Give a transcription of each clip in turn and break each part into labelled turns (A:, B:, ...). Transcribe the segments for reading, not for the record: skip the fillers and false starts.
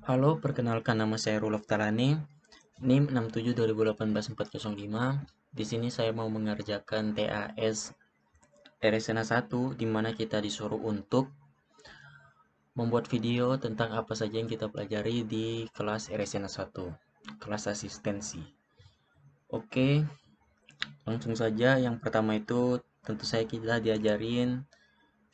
A: Halo, perkenalkan nama saya Rulf Talani, NIM 6720184405. Di sini saya mau mengerjakan TAS RSNA 1, di mana kita disuruh untuk membuat video tentang apa saja yang kita pelajari di kelas RSNA 1, kelas asistensi. Oke, langsung saja. Yang pertama itu tentu saja kita diajarin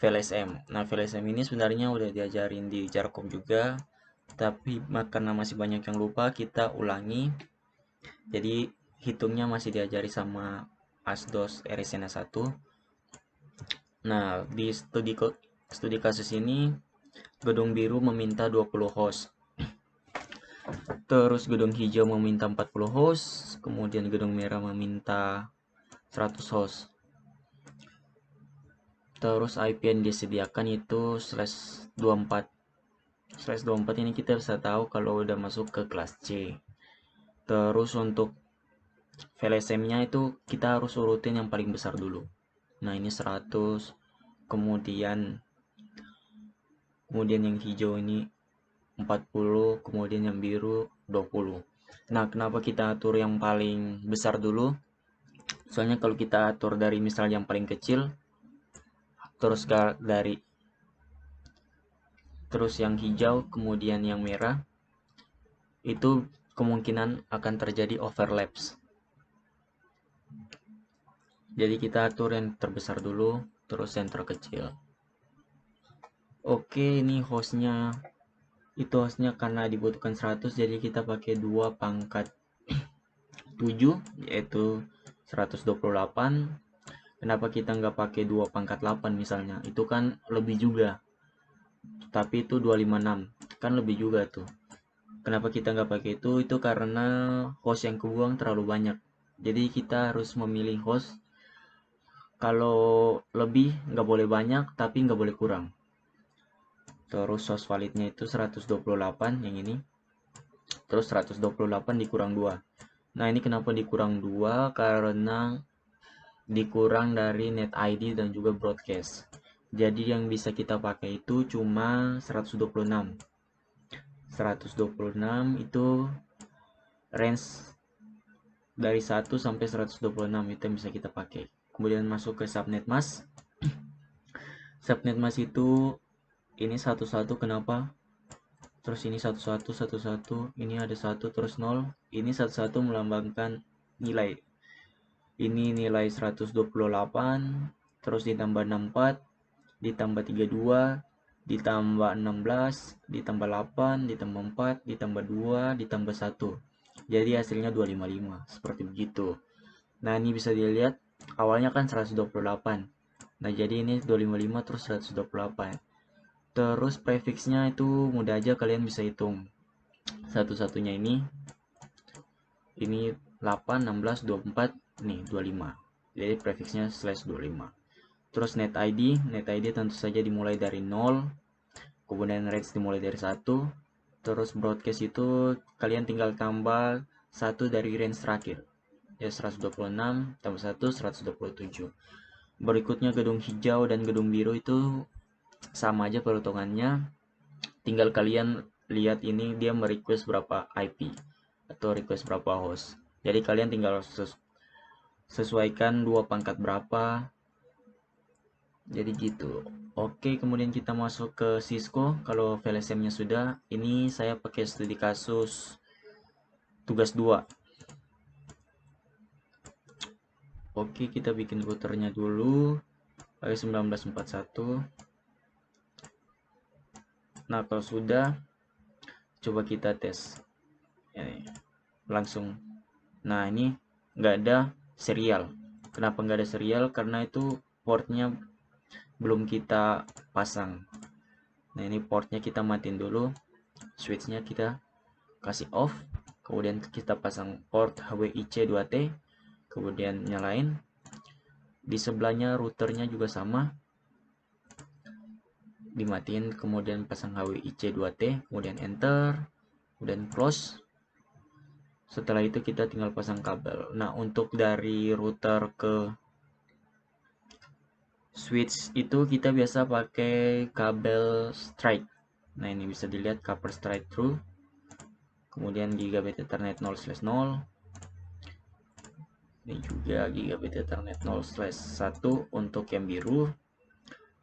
A: VLSM. Nah, VLSM ini sebenarnya udah diajarin di Jarkom juga, tapi karena masih banyak yang lupa, kita ulangi. Jadi hitungnya masih diajari sama Asdos RSNA 1. Nah, di studi kasus ini gedung biru meminta 20 host. Terus gedung hijau meminta 40 host, kemudian gedung merah meminta 100 host. Terus IP yang disediakan itu /24. /24 ini kita bisa tahu kalau udah masuk ke kelas C. Terus untuk VLSM-nya itu kita harus urutin yang paling besar dulu. Nah, ini 100, kemudian yang hijau ini 40, kemudian yang biru 20. Nah, kenapa kita atur yang paling besar dulu? Soalnya kalau kita atur dari misal yang paling kecil, terus yang hijau, kemudian yang merah, itu kemungkinan akan terjadi overlaps. Jadi kita atur yang terbesar dulu, terus yang terkecil. Oke, ini hostnya. Itu hostnya karena dibutuhkan 100, jadi kita pakai 2 pangkat 7, yaitu 128. Kenapa kita nggak pakai 2 pangkat 8 misalnya? Itu kan lebih juga. Tapi itu 256. Kan lebih juga tuh. Kenapa kita nggak pakai itu? Itu karena host yang kebuang terlalu banyak. Jadi kita harus memilih host. Kalau lebih nggak boleh banyak, tapi nggak boleh kurang. Terus host validnya itu 128 yang ini. Terus 128 dikurang 2. Nah, ini kenapa dikurang 2? Karena dikurang dari net ID dan juga broadcast. Jadi yang bisa kita pakai itu cuma 126. 126 itu range dari 1 sampai 126 itu yang bisa kita pakai. Kemudian masuk ke subnet mask. Subnet mask itu ini 11 kenapa? Terus ini 1111, ini ada 1 terus 0. Ini 11 melambangkan nilai. Ini nilai 128, terus ditambah 64, ditambah 32, ditambah 16, ditambah 8, ditambah 4, ditambah 2, ditambah 1. Jadi hasilnya 255, seperti begitu. Nah, ini bisa dilihat awalnya kan 128. Nah, jadi ini 255 terus 128. Terus prefixnya itu mudah aja, kalian bisa hitung. Satu-satunya ini 8, 16, 24, nih 25. Jadi prefixnya /25. Terus net ID tentu saja dimulai dari 0, kemudian range dimulai dari 1, terus broadcast itu kalian tinggal tambah 1 dari range terakhir. Ya 126 tambah 1, 127. Berikutnya gedung hijau dan gedung biru itu sama aja perhitungannya. Tinggal kalian lihat ini dia merequest berapa IP atau request berapa host. Jadi kalian tinggal sesuaikan 2 pangkat berapa. Jadi gitu. Oke, kemudian kita masuk ke Cisco. Kalau VLSM-nya sudah, ini saya pakai studi kasus tugas 2. Oke, kita bikin routernya dulu. Pakai 1941. Nah, kalau sudah, coba kita tes. Ini, langsung. Nah, ini nggak ada serial. Kenapa nggak ada serial? Karena itu portnya belum kita pasang. Nah, ini portnya kita matiin dulu. Switchnya kita kasih off. Kemudian kita pasang port HWIC 2T. Kemudian nyalain. Di sebelahnya routernya juga sama. Dimatiin, kemudian pasang HWIC 2T. Kemudian enter. Kemudian close. Setelah itu kita tinggal pasang kabel. Nah, untuk dari router ke switch itu kita biasa pakai kabel straight. Nah, ini bisa dilihat copper straight through. kemudian gigabit Ethernet 0/0, ini juga gigabit Ethernet 0/1 untuk yang biru.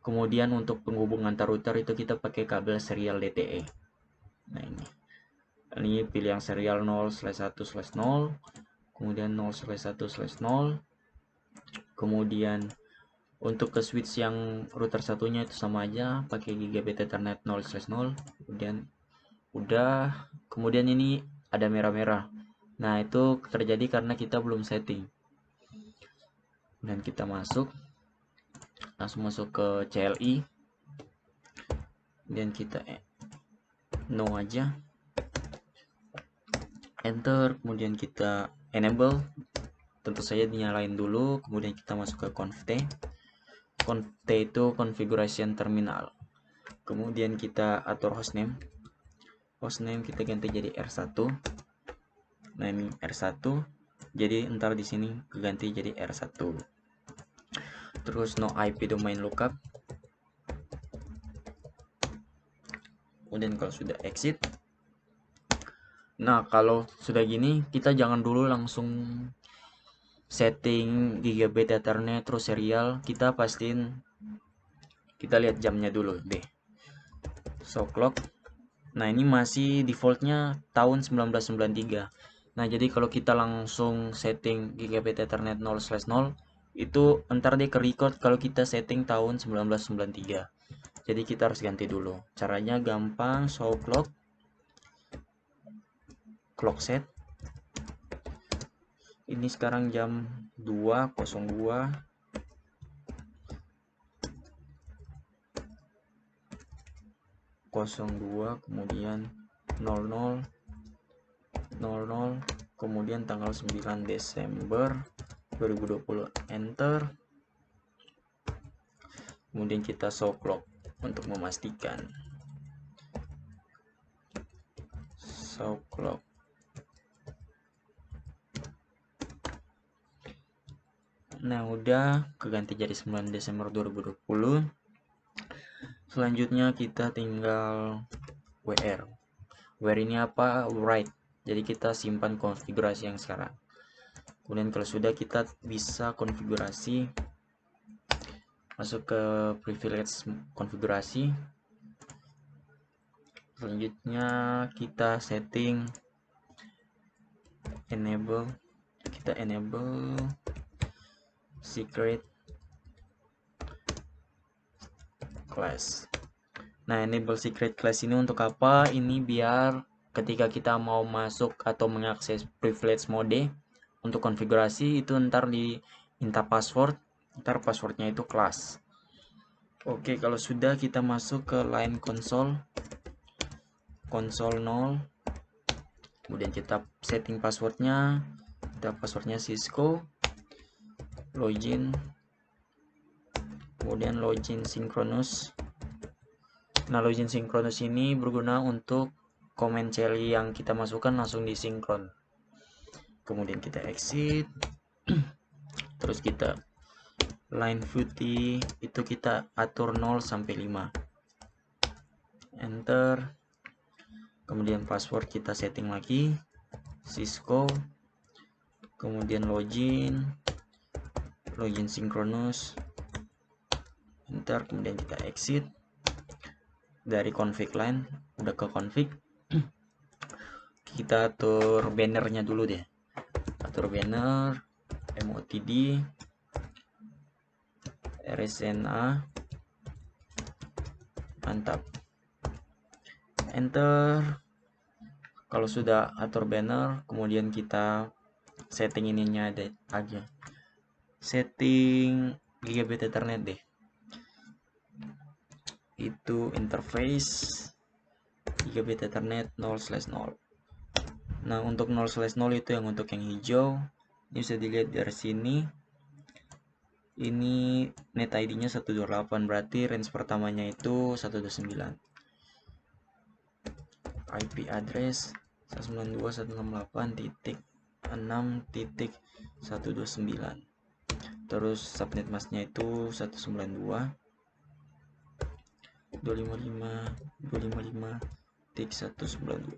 A: Kemudian untuk penghubungan antar router itu kita pakai kabel serial LTE. Nah ini pilih yang serial 0/1/0, kemudian 0/1/0. Kemudian untuk ke switch yang router satunya itu sama aja, pakai gigabit Ethernet 0/0. Kemudian ini ada merah-merah. Nah itu terjadi karena kita belum setting. Dan kita langsung masuk ke CLI, dan kita no aja, enter, kemudian kita enable, tentu saja dinyalain dulu, kemudian kita masuk ke conft itu configuration terminal, kemudian kita atur hostname kita ganti jadi R1. Nah ini R1, jadi ntar di sini ganti jadi R1. Terus no IP domain lookup. Kemudian kalau sudah exit, nah kalau sudah gini kita jangan dulu langsung setting gigabit Ethernet terus serial, kita pastiin, kita lihat jamnya dulu deh. So clock, nah ini masih defaultnya tahun 1993. Nah jadi kalau kita langsung setting gigabit Ethernet 0/0 itu ntar dia ke record kalau kita setting tahun 1993. Jadi kita harus ganti dulu. Caranya gampang, show clock set. Ini sekarang jam 2.02. Kemudian 00, kemudian tanggal 9 Desember 2020, enter. Kemudian kita show clock untuk memastikan. Show clock. Nah udah keganti jadi 9 Desember 2020. Selanjutnya kita tinggal WR ini apa? Write. Jadi kita simpan konfigurasi yang sekarang. Kemudian kalau sudah, kita bisa konfigurasi, masuk ke privilege konfigurasi. Selanjutnya kita setting enable secret class. Nah enable secret class ini untuk apa? Ini biar ketika kita mau masuk atau mengakses privilege mode untuk konfigurasi itu ntar diminta password, ntar passwordnya itu class. Oke, kalau sudah, kita masuk ke line console 0, kemudian kita setting passwordnya, Cisco, login, kemudian login synchronous. Nah login synchronous ini berguna untuk komen CLI yang kita masukkan langsung disinkron. Kemudian kita exit. Terus kita line putih itu kita atur 0 sampai 5, enter. Kemudian password kita setting lagi Cisco, kemudian login synchronous, enter. Kemudian kita exit dari config line, udah ke config. Kita atur bannernya dulu deh, atur banner MOTD RSNA, mantap, enter. Kalau sudah atur banner, kemudian kita setting ininya aja, setting gigabit Ethernet deh, itu interface gigabit Ethernet 0/0. Nah untuk 0/0 itu yang untuk yang hijau, ini bisa dilihat dari sini. Ini net ID-nya 128, berarti range pertamanya itu 129. IP address 192.168.6.129. Terus subnet masknya itu 192.255.255.192.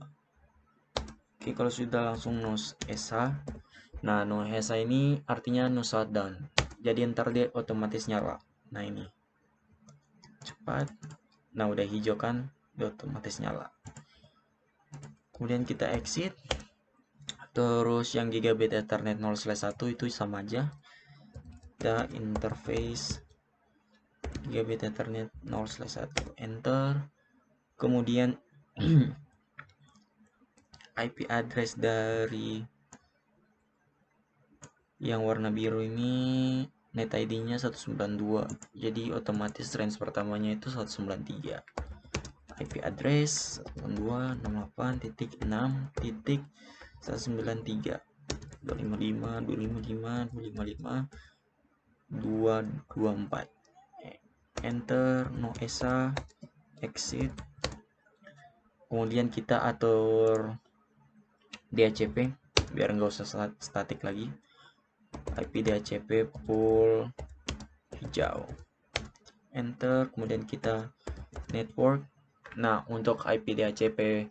A: Oke, kalau sudah langsung no ESA. Nah, no ESA ini artinya no shutdown. Jadi ntar dia otomatis nyala. Nah, ini. Cepat. Nah, udah hijau kan, dia otomatis nyala. Kemudian kita exit. Terus yang gigabit Ethernet 0/1 itu sama aja. Kita interface gigabit Ethernet 0/1, enter. Kemudian IP address dari yang warna biru ini net ID-nya 192. Jadi otomatis range pertamanya itu 193. IP address 192.68.6.193 255.255.254. Enter, no ESA, exit. Kemudian kita atur DHCP biar nggak usah statik lagi. IP DHCP full hijau. Enter, kemudian kita network. Nah, untuk IP DHCP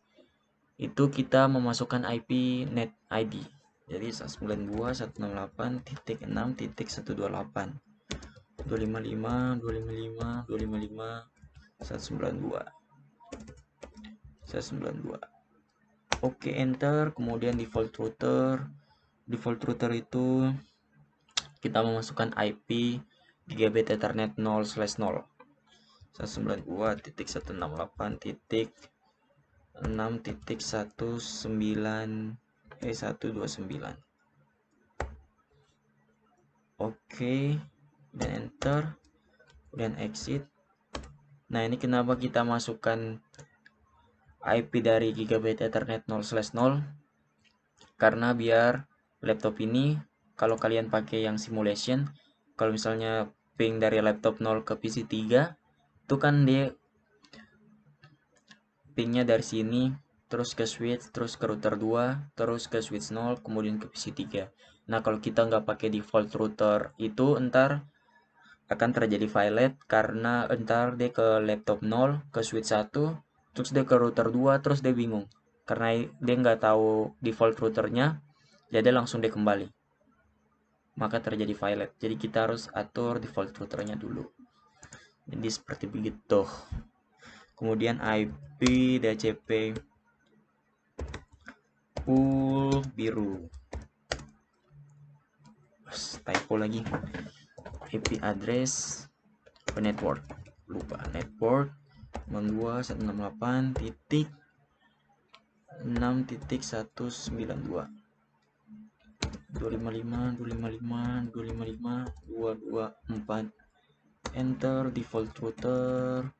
A: itu kita memasukkan IP net ID. Jadi 192.168.6.128 255.255.192. Oke, enter. Kemudian default router itu kita memasukkan IP gigabit Ethernet 0/0 192.168.6.129. Oke, dan enter, dan exit. Nah, ini kenapa kita masukkan IP dari gigabit Ethernet 0/0, karena biar laptop ini kalau kalian pakai yang simulation, kalau misalnya ping dari laptop 0 ke PC 3 itu kan dia pingnya dari sini terus ke switch, terus ke router 2, terus ke switch 0, kemudian ke PC 3. Nah, kalau kita nggak pakai default router itu ntar akan terjadi violet karena ntar dia ke laptop 0, ke switch 1, terus dia ke router 2, terus dia bingung karena dia nggak tahu default routernya, jadi langsung dia kembali, maka terjadi violet. Jadi kita harus atur default routernya dulu. Jadi seperti begitu. Kemudian IP DHCP full biru. Typo lagi. IP address network, lupa network 192.6.192 255.255.254. Enter, default router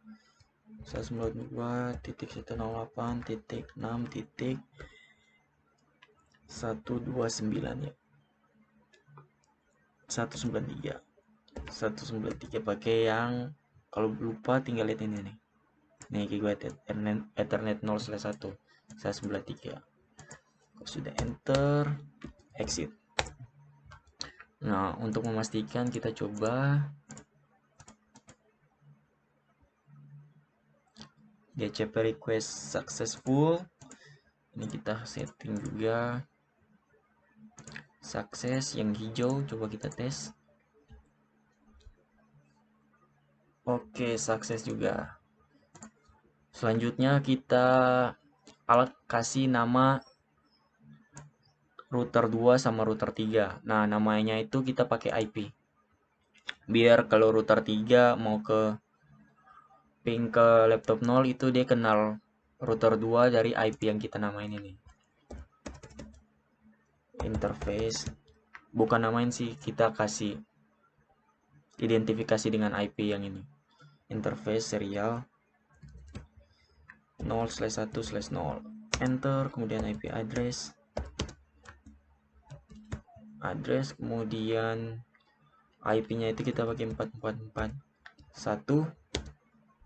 A: 192.168.6.129 ya. 193 pakai yang, kalau lupa tinggal lihat ini nih. Nih gigabit Ethernet 0/1 193. Kalau sudah enter, exit. Nah, untuk memastikan kita coba DHCP request successful. Ini kita setting juga sukses yang hijau, coba kita tes. Oke, sukses juga. Selanjutnya kita kasih nama router 2 sama router 3. Nah, namanya itu kita pakai IP. Biar kalau router 3 mau ke ping ke laptop 0 itu dia kenal router 2 dari IP yang kita namain ini. Interface, bukan namain sih, kita kasih identifikasi dengan IP yang ini. Interface serial 0/1/0. Enter, kemudian IP address, kemudian IP-nya itu kita pakai 4441.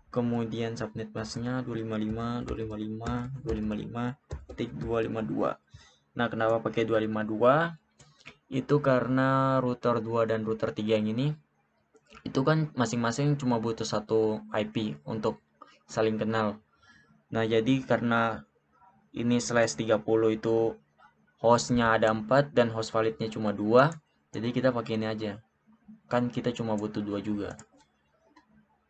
A: Kemudian subnet busnya 255.255.255.252. Nah, kenapa pakai 252? Itu karena router 2 dan router 3 yang ini itu kan masing-masing cuma butuh satu IP untuk saling kenal. Nah, jadi karena ini /30 itu hostnya ada 4 dan host validnya cuma 2, jadi kita pakai ini aja, kan kita cuma butuh 2 juga.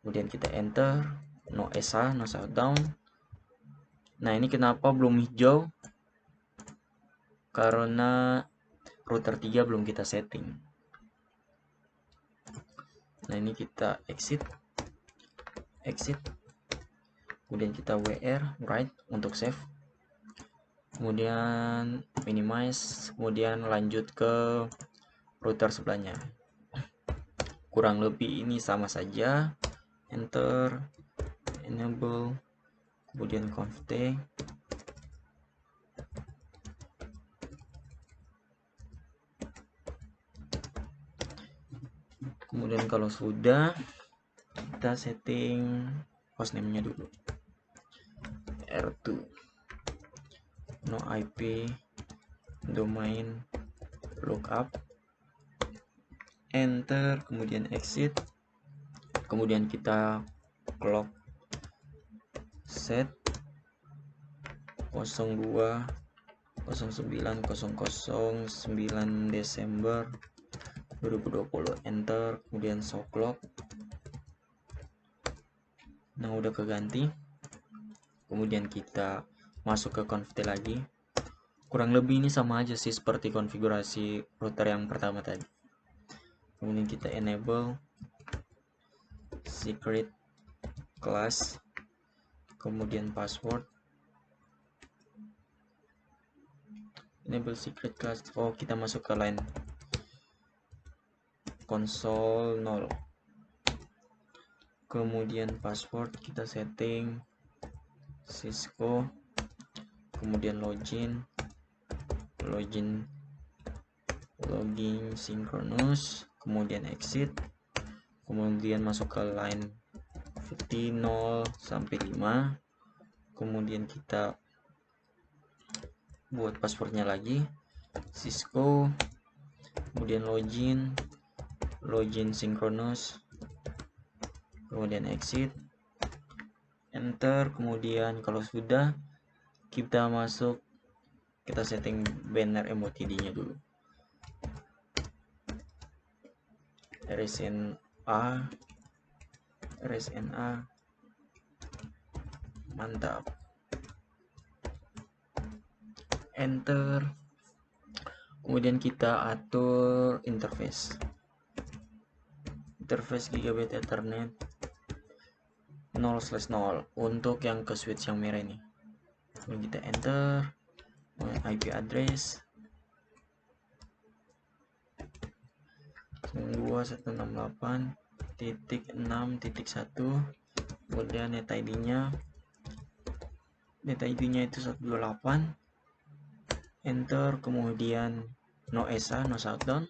A: Kemudian kita enter, no ESA, no shutdown. Nah ini kenapa belum hijau, karena router 3 belum kita setting. Nah ini kita exit, kemudian kita WR write untuk save, kemudian minimize, kemudian lanjut ke router sebelahnya. Kurang lebih ini sama saja, enter, enable, kemudian config. Kemudian kalau sudah, kita setting hostname-nya dulu, R2, no IP, domain, lookup, enter, kemudian exit, kemudian kita clock set 02.09.009 Desember 2020, enter, kemudian show clock. Nah udah keganti, kemudian kita masuk ke config lagi. Kurang lebih ini sama aja sih seperti konfigurasi router yang pertama tadi. Kemudian kita enable secret class, kemudian password, enable secret class. Oh, kita masuk ke line console 0, kemudian password kita setting Cisco, kemudian login synchronous, kemudian exit, kemudian masuk ke line 0 sampai 5, kemudian kita buat passwordnya lagi Cisco, kemudian login synchronous, kemudian exit, enter. Kemudian kalau sudah, kita masuk, kita setting banner MOTD nya dulu, RSNA, mantap, enter. Kemudian kita atur interface gigabit ethernet 0/0 untuk yang ke switch yang merah ini. Kemudian kita enter, IP address 92.168.6.1, kemudian net ID-nya itu 128, enter. Kemudian no ESA, no shutdown,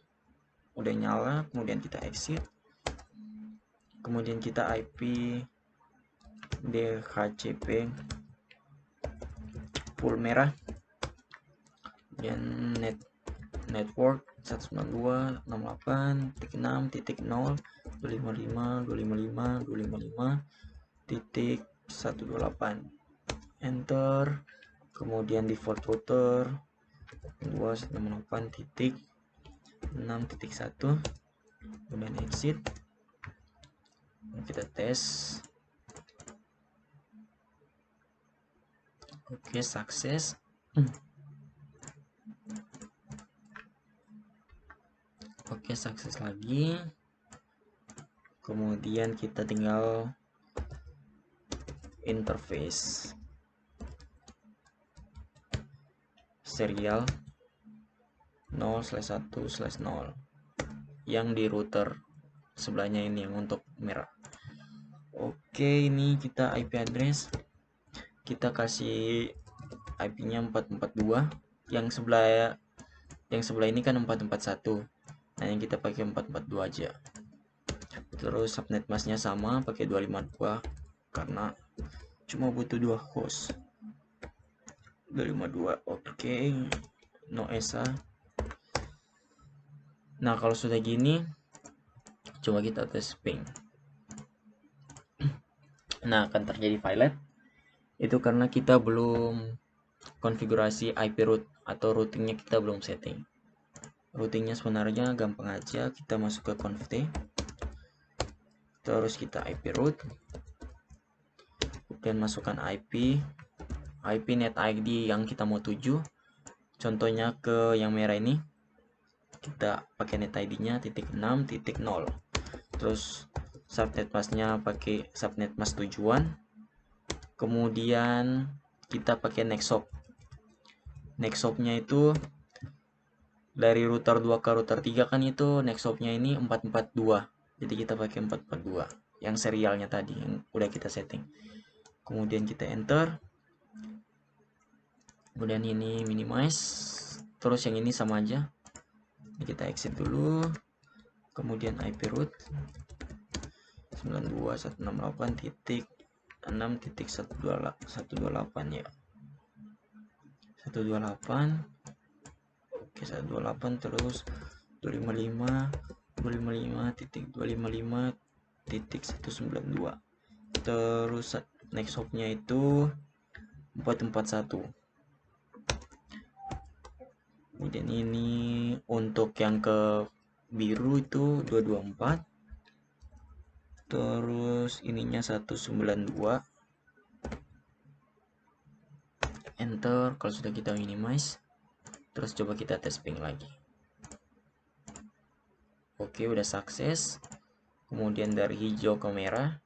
A: udah nyala. Kemudian kita exit, kemudian kita IP DHCP full merah, kemudian network 192.6.1.255.255.255.128, enter. Kemudian default router 268.6.1, kemudian exit, kita tes. Oke, sukses. Oke, sukses lagi. Kemudian kita tinggal interface serial 0/1/0 yang di router sebelahnya ini yang untuk merah. Oke, ini kita IP address, kita kasih IP-nya 442, yang sebelah ini kan 441. Nah, yang kita pakai 442 aja. Terus subnet masknya sama, pakai 252 karena cuma butuh 2 host. 252. Oke. No ESA. Nah, kalau sudah gini, coba kita tes ping. Nah, akan terjadi violet. Itu karena kita belum konfigurasi IP root atau routingnya kita belum setting. Routingnya sebenarnya gampang aja, kita masuk ke conft, terus kita IP root, kemudian masukkan IP net ID yang kita mau tuju. Contohnya ke yang merah ini, kita pakai net ID-nya .6.0. Terus subnet masknya pakai subnet mask tujuan. Kemudian kita pakai next hop. Next hop-nya itu dari router 2 ke router 3 kan itu next hop-nya ini 442. Jadi kita pakai 442 yang serialnya tadi yang udah kita setting. Kemudian kita enter. Kemudian ini minimize. Terus yang ini sama aja. Ini kita exit dulu. Kemudian IP root 92.168.6.128 ya. 128. Oke, 128 terus 255.255.192. Terus next hop-nya itu 441. Kemudian ini untuk yang ke biru itu 224. Terus ininya 192. Enter. Kalau sudah kita minimize, terus coba kita tes ping lagi. Oke, udah sukses. Kemudian dari hijau ke merah.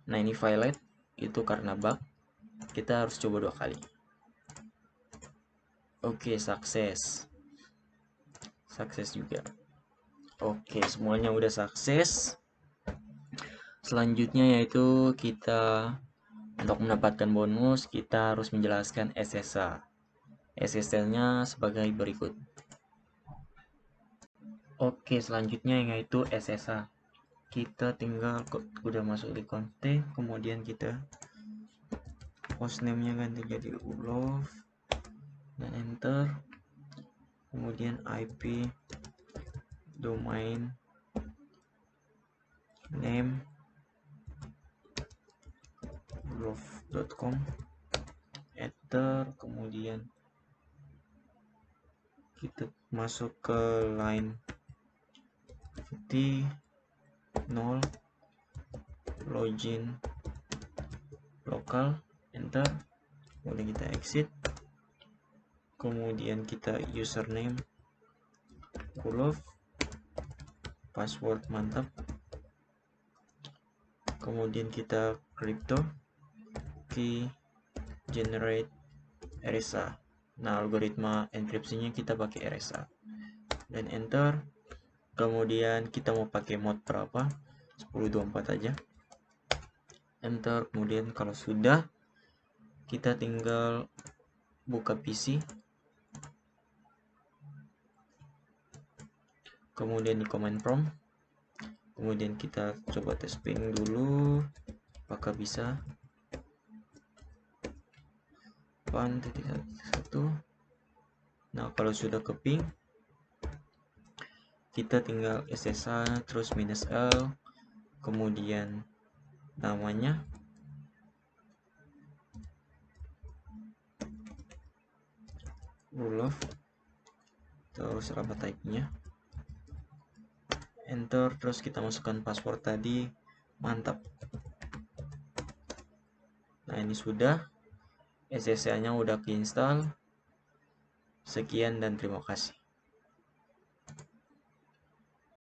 A: Nah, ini violet itu karena bug. Kita harus coba 2 kali. Oke, sukses. Sukses juga. Oke, semuanya udah sukses. Selanjutnya yaitu kita untuk mendapatkan bonus kita harus menjelaskan SSH. SSH-nya sebagai berikut. Oke, selanjutnya yaitu SSH. Kita tinggal udah masuk di konten, kemudian kita hostname-nya ganti jadi Ulov dan enter. Kemudian IP domain name ulov.com, enter. Kemudian kita masuk ke line T0 login lokal, enter. Kemudian kita exit. Kemudian kita username Ulov, password mantap. Kemudian kita crypto key generate RSA. Nah, algoritma enkripsinya kita pakai RSA dan enter. Kemudian kita mau pakai mode berapa, 1024 aja, enter. Kemudian kalau sudah, kita tinggal buka PC, kemudian di command prompt, kemudian kita coba tes ping dulu apakah bisa. 8.1. Nah, kalau sudah ke ping, kita tinggal SSH terus -L, kemudian namanya, Ulov, terus alamat type-nya, enter. Terus kita masukkan password tadi, mantap. Nah, ini sudah, SSH-nya udah keinstall. Sekian dan terima kasih.